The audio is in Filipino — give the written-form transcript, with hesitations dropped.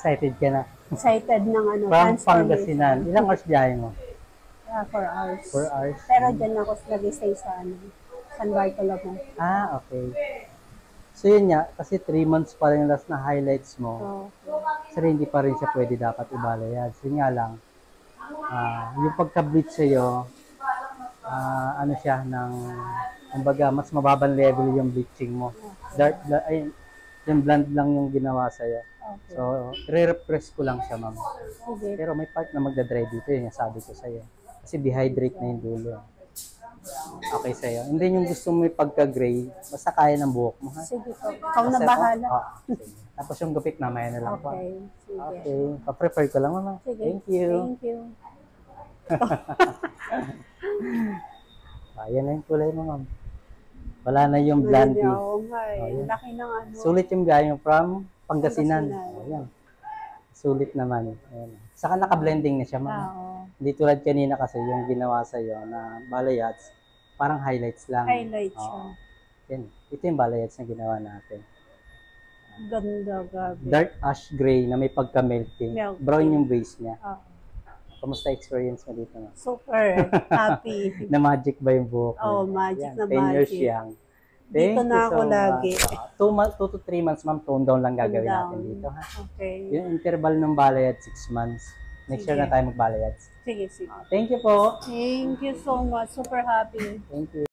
Excited ka na. Excited ng ano, From transformation. Pangasinan. Ilang hours biyahe mo? 4 hours. 4 hours. Pero dyan ako nag-stay sa ano, San Bartolome. Okay. So yun nga, kasi 3 months pa rin last na highlights mo. So hindi pa rin siya pwede dapat ibalayad. So yun nga lang, yung pagka-bleach sa'yo, ano siya, kumbaga, mas mababang level yung bleaching mo. Yung blonde lang yung ginawa sa'yo. Okay. So, re-repress ko lang siya, ma'am. Sige. Pero may part na magdadry dito, yun yung sabi ko sa'yo. Kasi dehydrate na yung dulo. Okay sa'yo. And then yung gusto mo yung pagka-gray, basta kaya ng buhok mo, ha? Sige po. Ikaw na bahala. Sige. Tapos yung gupit mamaya na lang po. Okay. Sige. Okay. Pa-prefer ko lang, mama. Sige. Thank you. Thank you. Ayan na yung kulay mo, ma'am. Wala na yung blondie. Oo nga eh. Laki ng ano. Sulit yung gayong from Pangasinan. Pangasinan. Ayan. Sulit naman. Ayan. Saka naka-blending na siya, ma'am. Oo. Hindi tulad kanina kasi yung ginawa sa'yo na balayage, parang highlights lang. Highlights siya. Yan. Ito yung balayage na ginawa natin. Ganda, gabi. Dark ash gray na may pagka-melting. Brown yung base niya. Kamusta experience mo dito, ma'am? Super. Happy. Na magic ba yung buhok mo? Magic na 10 years magic. young. Dito na ako lagi. 2 to 3 months, ma'am, tone down lang gagawin natin dito, ha? Okay. Yung interval ng balayad, 6 months. Next year na tayo magbalayad. Sige, sige. Thank you po. Thank you so much. Super happy. Thank you.